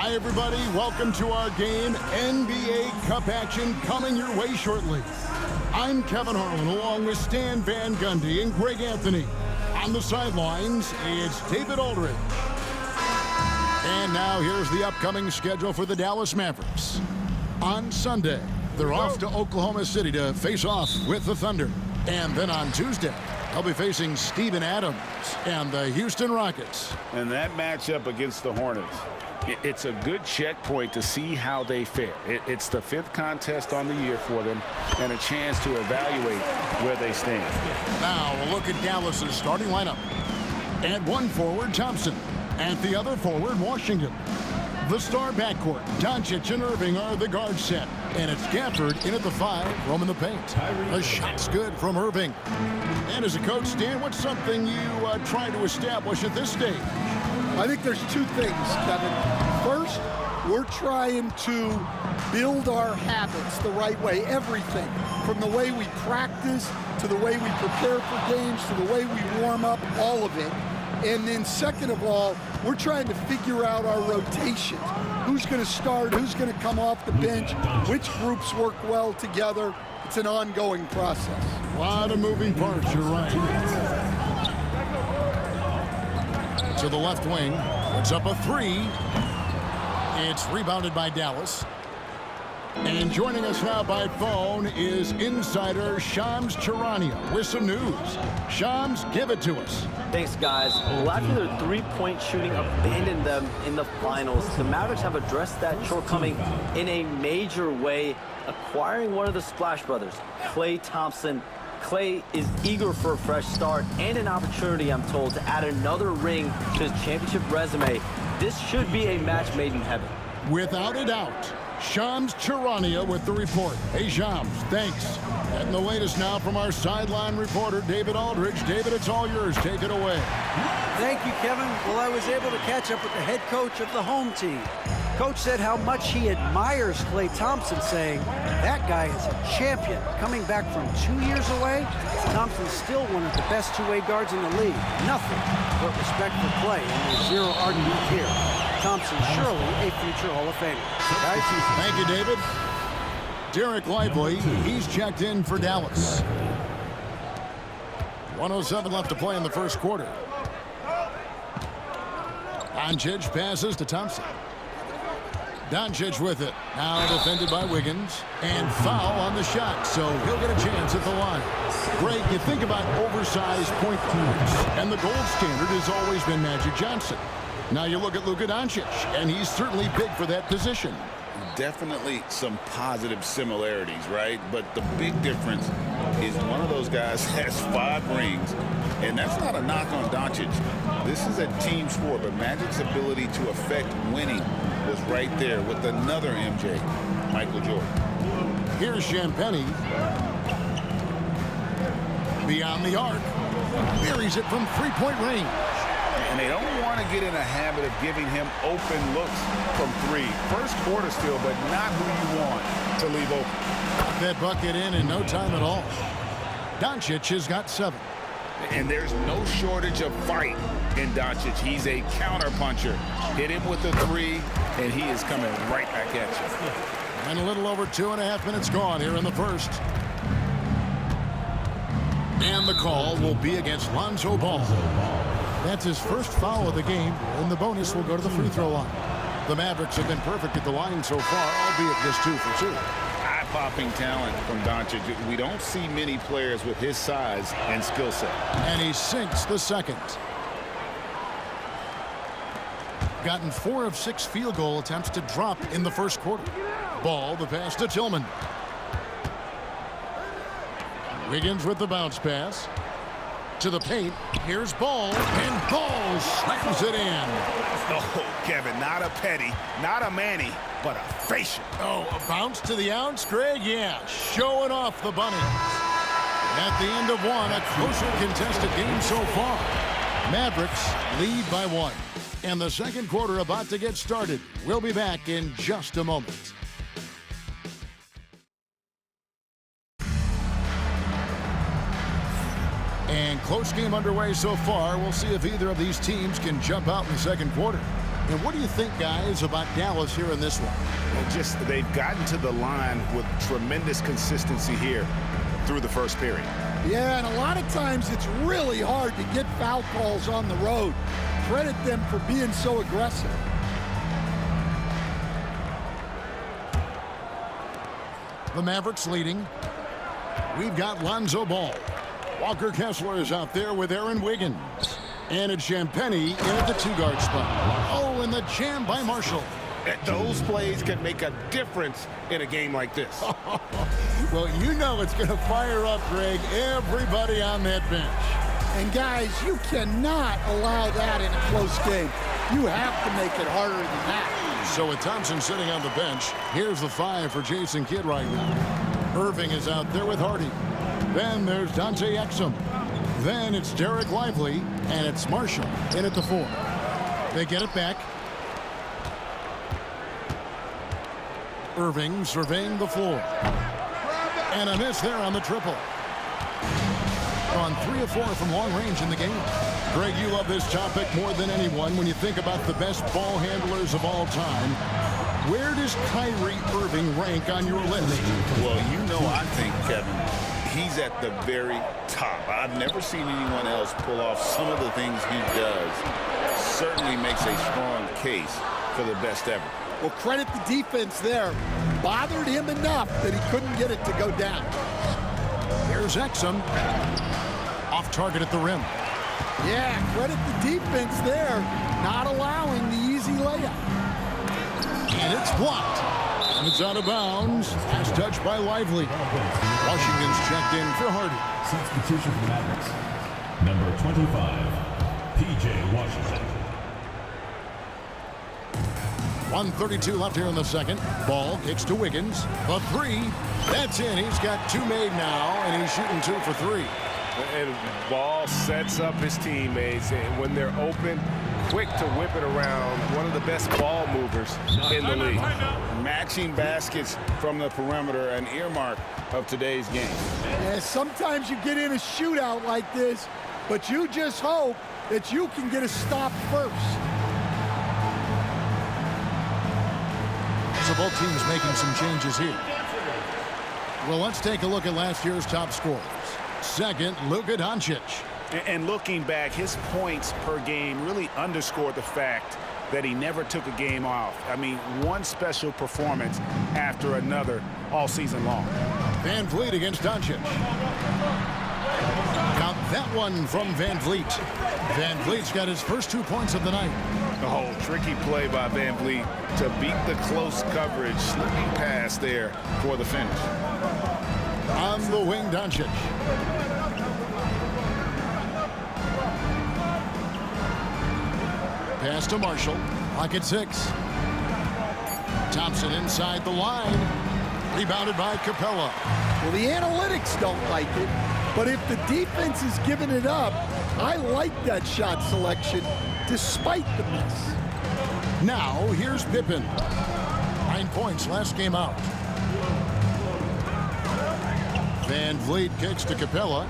Hi, everybody. Welcome to our game. NBA Cup action coming your way shortly. I'm Kevin Harlan along with Stan Van Gundy and Greg Anthony. On the sidelines, it's David Aldridge. And now here's the upcoming schedule for the Dallas Mavericks. On Sunday, they're off to Oklahoma City to face off with the Thunder. And then on Tuesday, they'll be facing Steven Adams and the Houston Rockets. And that matchup against the Hornets, it's a good checkpoint to see how they fare. It's the 5th contest on the year for them and a chance to evaluate where they stand. Now we'll look at Dallas's starting lineup. At one forward, Thompson. At the other forward, Washington. The star backcourt, Doncic and Irving are the guard set. And it's Gafford in at the 5, roaming the paint. A shot's good from Irving. And as a coach, Stan, what's something you try to establish at this stage? I think there's two things, Kevin. First, we're trying to build our habits the right way, everything. From the way we practice, to the way we prepare for games, to the way we warm up, all of it. And then second of all, we're trying to figure out our rotation. Who's going to start, who's going to come off the bench, which groups work well together. It's an ongoing process. A lot of moving parts, you're right. To the left wing, it's up a 3. It's rebounded by Dallas. And joining us now by phone is insider Shams Charania with some news. Shams, give it to us. Thanks, guys. Well, after their three-point shooting abandoned them in the finals, the Mavericks have addressed that shortcoming in a major way, acquiring one of the Splash Brothers, Klay Thompson. Klay is eager for a fresh start and an opportunity, I'm told, to add another ring to his championship resume. This should be a match made in heaven. Without a doubt. Shams Charania with the report. Hey, Shams, thanks. And the latest now from our sideline reporter, David Aldridge. David, it's all yours. Take it away. Thank you, Kevin. Well, I was able to catch up with the head coach of the home team. Coach said how much he admires Klay Thompson, saying, that guy is a champion. Coming back from 2 years away, Thompson's still one of the best two-way guards in the league. Nothing but respect for Klay, and there's zero argument here. Thompson surely a future Hall of Famer. Thank you, David. Derek Lively, he's checked in for Dallas. 1:07 left to play in the first quarter. Doncic passes to Thompson. Doncic with it. Now defended by Wiggins. And foul on the shot, so he'll get a chance at the line. Greg, you think about oversized point guards, and the gold standard has always been Magic Johnson. Now you look at Luka Doncic, and he's certainly big for that position. Definitely some positive similarities, right? But the big difference is one of those guys has 5 rings, and that's not a knock on Doncic. This is a team sport, but Magic's ability to affect winning was right there with another MJ, Michael Jordan. Here's Champagnie. Beyond the arc. Buries it from three-point range. And they don't want to get in a habit of giving him open looks from 3. First quarter still, but not who you want to leave open. Got that bucket in no time at all. Doncic has got 7. And there's no shortage of fight in Doncic. He's a counter-puncher. Hit him with the 3, and he is coming right back at you. And a little over 2.5 minutes gone here in the first. And the call will be against Lonzo Ball. That's his first foul of the game, and the bonus will go to the free throw line. The Mavericks have been perfect at the line so far, albeit just 2 for 2. Eye-popping talent from Doncic. We don't see many players with his size and skill set. And he sinks the second. Gotten 4 of 6 field goal attempts to drop in the first quarter. Ball, the pass to Tillman. Wiggins with the bounce pass. To the paint. Here's Ball. And Ball slams it in. Oh, Kevin, not a petty, not a Manny, but a facial. Oh, a bounce to the ounce, Greg? Yeah, showing off the bunny. At the end of one, a closer contested game so far. Mavericks lead by 1. And the second quarter about to get started. We'll be back in just a moment. And close game underway so far. We'll see if either of these teams can jump out in the second quarter. And what do you think, guys, about Dallas here in this one? Well, just they've gotten to the line with tremendous consistency here through the first period. Yeah, and a lot of times it's really hard to get foul calls on the road. Credit them for being so aggressive. The Mavericks leading. We've got Lonzo Ball. Walker Kessler is out there with Aaron Wiggins. And it's Champagnie in at the 2-guard spot. Oh, and the jam by Marshall. Those plays can make a difference in a game like this. Well, you know it's going to fire up, Greg, everybody on that bench. And guys, you cannot allow that in a close game. You have to make it harder than that. So with Thompson sitting on the bench, here's the 5 for Jason Kidd right now. Irving is out there with Hardy. Then there's Dante Exum. Then it's Derek Lively, and it's Marshall in at the 4. They get it back. Irving surveying the floor. And a miss there on the triple. On 3 of 4 from long range in the game. Greg, you love this topic more than anyone when you think about the best ball handlers of all time. Where does Kyrie Irving rank on your list? Well, you know, I think, Kevin, he's at the very top. I've never seen anyone else pull off some of the things he does. Certainly makes a strong case for the best ever. Well, credit the defense there. Bothered him enough that he couldn't get it to go down. Here's Exum. Off target at the rim. Yeah, credit the defense there. Not allowing the easy layup. And it's blocked. And it's out of bounds. Pass touched by Lively. Washington's checked in for Hardy. Substitution for the Mavericks. Number 25, P.J. Washington. 1:32 left here in the second. Ball kicks to Wiggins. A 3. That's in. He's got 2 made now, and he's shooting 2 for 3. And Ball sets up his teammates, and when they're open, quick to whip it around. One of the best ball movers in the league. Matching baskets from the perimeter, an earmark of today's game. Yeah, sometimes you get in a shootout like this, but you just hope that you can get a stop first. So both teams making some changes here. Well, let's take a look at last year's top scorers. Second, Luka Doncic. And looking back, his points per game really underscored the fact that he never took a game off. I mean, one special performance after another all season long. Van Vliet against Doncic. Got that one from Van Vliet. Van Vliet's got his first 2 points of the night. Oh, tricky play by Van Vliet to beat the close coverage, slipping pass there for the finish. On the wing, Doncic. Pass to Marshall. Pocket 6. Thompson inside the line. Rebounded by Capella. Well, the analytics don't like it, but if the defense is giving it up, I like that shot selection despite the miss. Now, here's Pippen. 9 points last game out. Van Vliet kicks to Capella.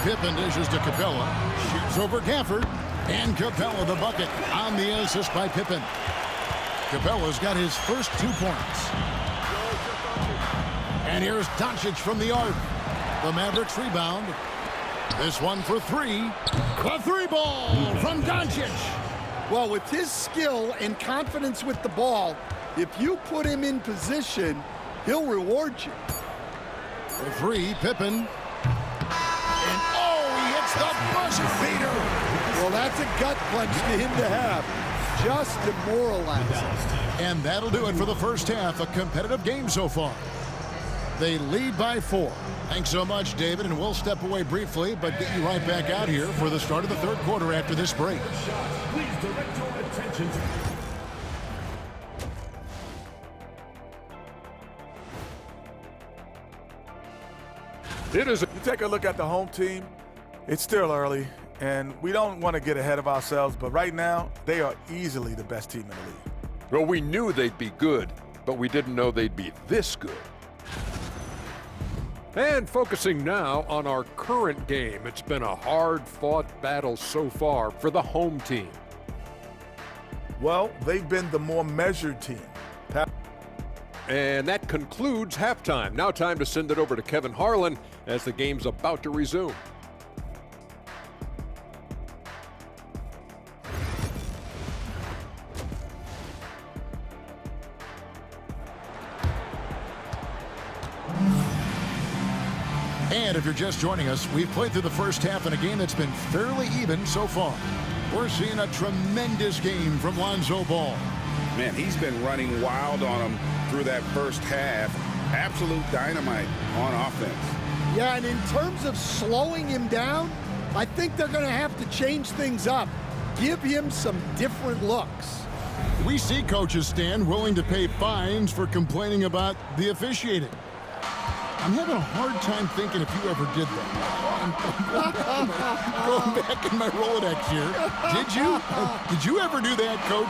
Pippen dishes to Capella. Shoots over Gafford. And Capella the bucket on the assist by Pippen. Capella's got his first 2 points. And here's Doncic from the arc. The Mavericks rebound. This one for 3. A 3-ball from Doncic. Well, with his skill and confidence with the ball, if you put him in position, he'll reward you. For 3, Pippen. And oh, he hits the buzzer beater. Well, that's a gut punch to him to have. Just demoralizing. And that'll do it for the first half. A competitive game so far. They lead by 4. Thanks so much, David, and we'll step away briefly, but get you right back out here for the start of the third quarter after this break. Please direct your attention. You take a look at the home team, it's still early, and we don't want to get ahead of ourselves, but right now, they are easily the best team in the league. Well, we knew they'd be good, but we didn't know they'd be this good. And focusing now on our current game, it's been a hard-fought battle so far for the home team. Well, they've been the more measured team. And that concludes halftime. Now time to send it over to Kevin Harlan as the game's about to resume. And if you're just joining us, we've played through the first half in a game that's been fairly even so far. We're seeing a tremendous game from Lonzo Ball. Man, he's been running wild on him through that first half. Absolute dynamite on offense. Yeah, and in terms of slowing him down, I think they're going to have to change things up. Give him some different looks. We see coaches, Stan, willing to pay fines for complaining about the officiating. I'm having a hard time thinking if you ever did that. I'm going back in my Rolodex here. Did you? Did you ever do that, Coach?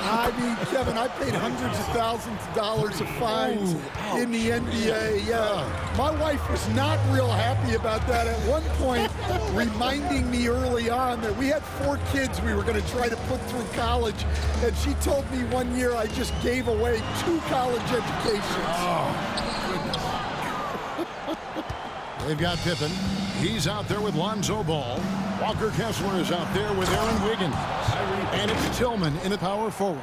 I mean, Kevin, I paid hundreds of thousands of dollars of fines in the NBA. My wife was not real happy about that at one point, reminding me early on that we had 4 kids we were going to try to put through college, and she told me one year I just gave away 2 college educations. Oh, goodness. They've got Pippen. He's out there with Lonzo Ball. Walker Kessler is out there with Aaron Wiggins. And it's Tillman in a power forward.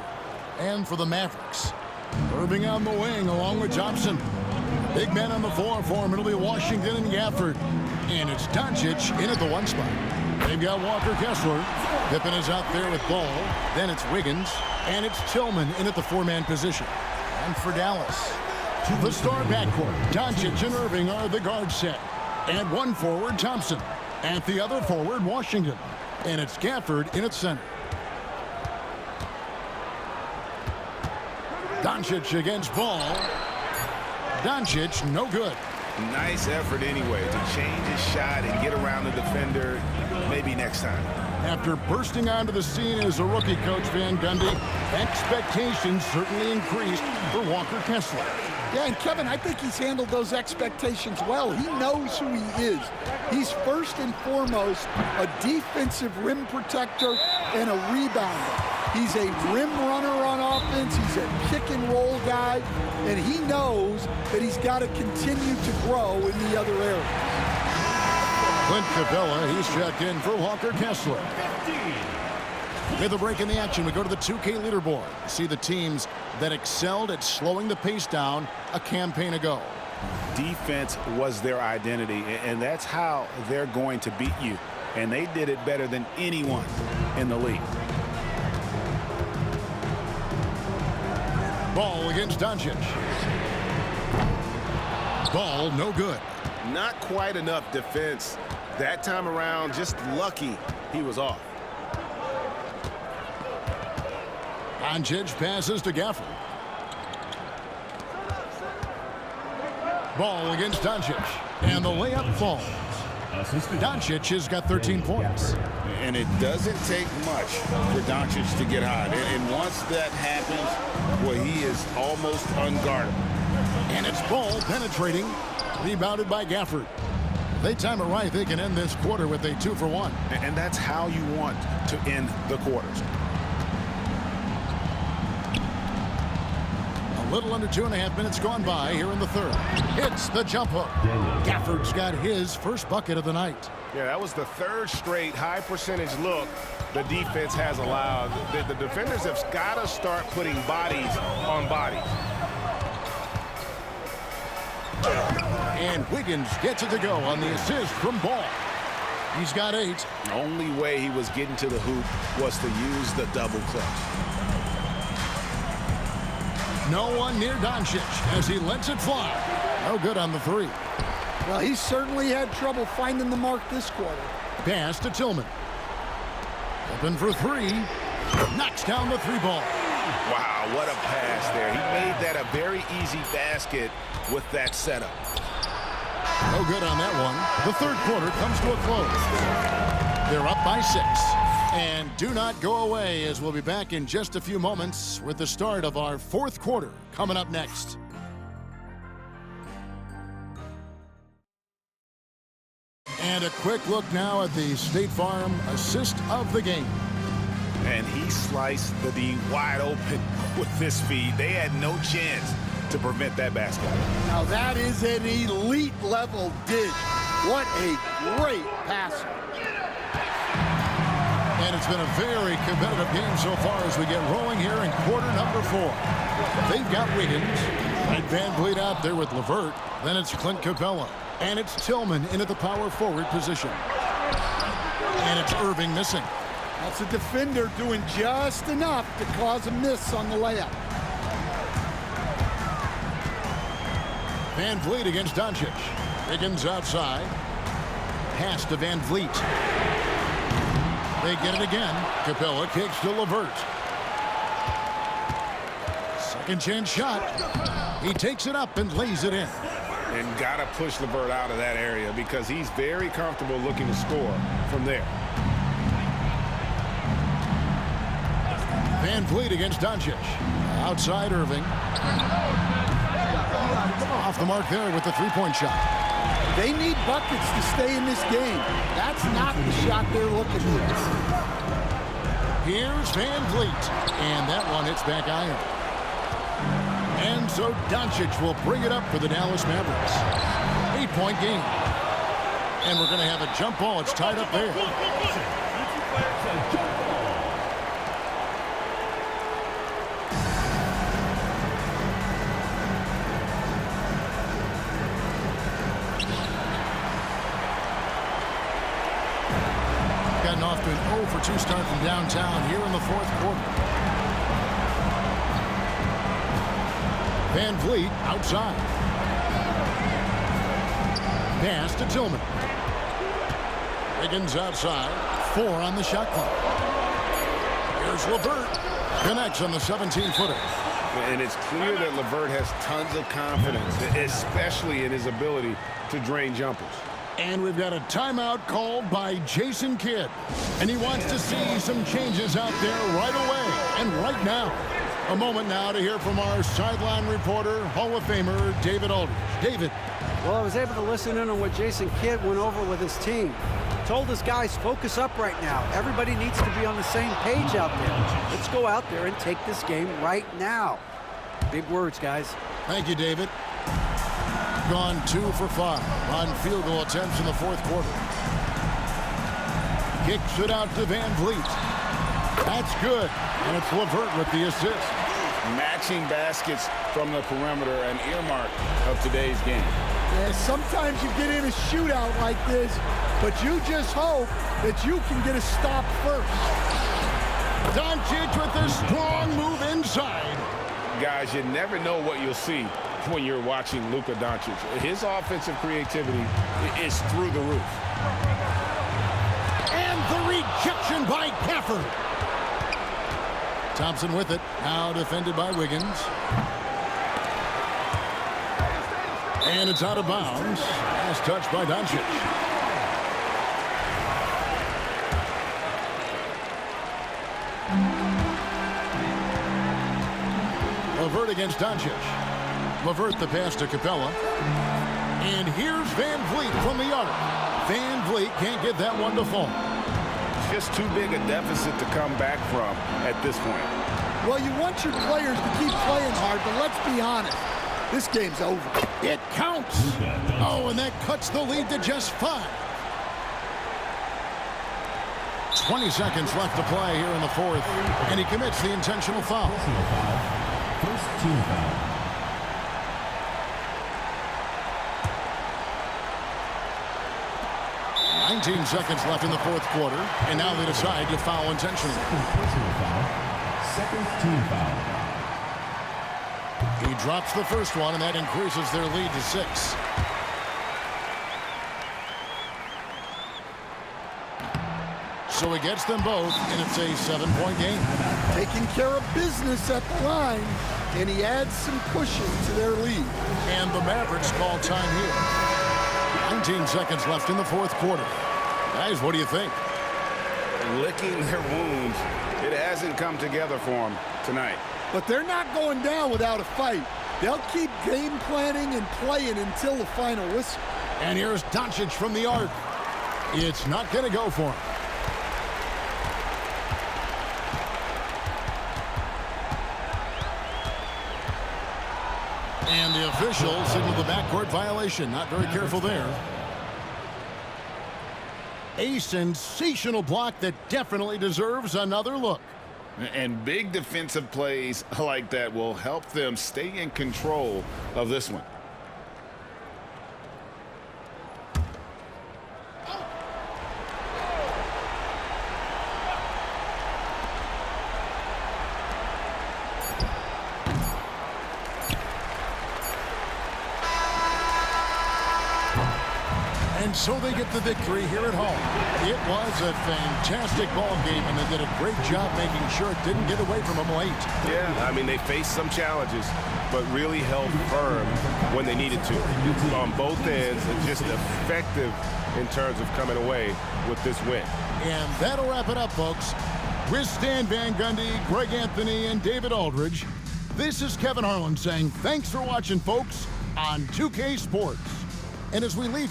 And for the Mavericks, Irving on the wing along with Johnson. Big men on the floor for him. It'll be Washington and Gafford. And it's Doncic in at the 1 spot. They've got Walker Kessler. Pippen is out there with Ball. Then it's Wiggins. And it's Tillman in at the 4-man position. And for Dallas, the star backcourt, Doncic and Irving are the guard set. And one forward, Thompson. At the other forward, Washington. And it's Gafford in at center. Doncic against Ball. Doncic, no good. Nice effort anyway to change his shot and get around the defender. Maybe next time. After bursting onto the scene as a rookie, Coach Van Gundy, expectations certainly increased for Walker Kessler. Yeah, and Kevin, I think he's handled those expectations well. He knows who he is. He's first and foremost a defensive rim protector and a rebounder. He's a rim runner on offense. He's a pick-and-roll guy, and he knows that he's got to continue to grow in the other areas. Clint Capella, he's checked in for Walker Kessler. With a break in the action, we go to the 2K leaderboard. See the teams that excelled at slowing the pace down a campaign ago. Defense was their identity, and that's how they're going to beat you. And they did it better than anyone in the league. Ball against Doncic. Ball, no good. Not quite enough defense that time around. Just lucky he was off. Doncic passes to Gafford. Ball against Doncic. And the layup falls. Doncic has got 13 points. And it doesn't take much for Doncic to get hot. And once that happens, well, he is almost unguardable. And it's Ball penetrating. Rebounded by Gafford. They time it right, they can end this quarter with a 2-for-1. And that's how you want to end the quarters. A little under 2.5 minutes gone by here in the third. Hits the jump hook. Gafford's got his first bucket of the night. Yeah, that was the 3rd straight high percentage look the defense has allowed. The defenders have got to start putting bodies on bodies. And Wiggins gets it to go on the assist from Ball. He's got 8. The only way he was getting to the hoop was to use the double clutch. No one near Doncic as he lets it fly. No good on the 3. Well, he certainly had trouble finding the mark this quarter. Pass to Tillman. Open for 3. Knocks down the 3 ball. Wow, what a pass there. He made that a very easy basket with that setup. No good on that one. The third quarter comes to a close. They're up by 6. And do not go away, as we'll be back in just a few moments with the start of our 4th quarter coming up next. And a quick look now at the State Farm assist of the game. and he sliced the D wide open with this feed. They had no chance to prevent that basket. Now that is an elite level dish. What a great passer. And it's been a very competitive game so far as we get rolling here in quarter number 4. They've got Wiggins and Van Vliet out there with LeVert. Then it's Clint Capella. And it's Tillman into the power forward position. And it's Irving missing. That's a defender doing just enough to cause a miss on the layup. Van Vliet against Doncic. Wiggins outside. Pass to Van Vliet. They get it again. Capella kicks to LeVert. Second chance shot. He takes it up and lays it in. And got to push LeVert out of that area because he's very comfortable looking to score from there. Van Vliet against Doncic. Outside Irving. Off the mark there with the three-point shot. They need buckets to stay in this game. That's not the shot they're looking for. Here's Van Vliet. And that one hits back iron. And so Doncic will bring it up for the Dallas Mavericks. 8-point game. And we're going to have a jump ball. It's tied up there. Gotten off to an 0 for 2 start from downtown here in the fourth quarter. Van Vliet outside. Pass to Tillman. Wiggins outside. 4 on the shot clock. Here's LeVert. Connects on the 17-footer. And it's clear that LeVert has tons of confidence, especially in his ability to drain jumpers. And we've got a timeout called by Jason Kidd. And he wants to see some changes out there right away and right now. A moment now to hear from our sideline reporter, Hall of Famer, David Aldridge. David. Well, I was able to listen in on what Jason Kidd went over with his team. Told his guys, focus up right now. Everybody needs to be on the same page out there. Let's go out there and take this game right now. Big words, guys. Thank you, David. Gone 2 for 5 on field goal attempts in the fourth quarter. Kicks it out to Van Vliet. That's good. And it's LeVert with the assist. Matching baskets from the perimeter, an earmark of today's game. Yeah, sometimes you get in a shootout like this, but you just hope that you can get a stop first. Doncic with a strong move inside. Guys, you never know what you'll see when you're watching Luka Doncic. His offensive creativity is through the roof. And the rejection by Gafford. Thompson with it. Now defended by Wiggins. And it's out of bounds. Last touch by Doncic. LeVert against Doncic. LeVert the pass to Capella. And here's Van Vliet from the arc. Van Vliet can't get that one to fall. Just too big a deficit to come back from at this point. Well, you want your players to keep playing hard, but let's be honest. This game's over. It counts. Oh, and that cuts the lead to just 5. 20 seconds left to play here in the fourth, and he commits the intentional foul. First team foul. Nineteen seconds left in the fourth quarter, and now they decide to foul intentionally. Personal foul. Second team foul. He drops the first one, and that increases their lead to 6. So he gets them both, and it's a 7-point game. Taking care of business at the line, and he adds some cushion to their lead. And the Mavericks call time here. 19 seconds left in the fourth quarter. Guys, what do you think? Licking their wounds. It hasn't come together for them tonight. But they're not going down without a fight. They'll keep game planning and playing until the final whistle. And here's Doncic from the arc. It's not going to go for him. And the official signaled the backcourt violation. Not very careful there. A sensational block that definitely deserves another look. And big defensive plays like that will help them stay in control of this one. And so they get the victory here at home. It was a fantastic ball game, and they did a great job making sure it didn't get away from them late. Yeah, I mean, they faced some challenges, but really held firm when they needed to on both ends, and just effective in terms of coming away with this win. And that'll wrap it up, folks. With Stan Van Gundy, Greg Anthony, and David Aldridge, this is Kevin Harlan saying thanks for watching, folks, on 2K Sports. And as we leave you,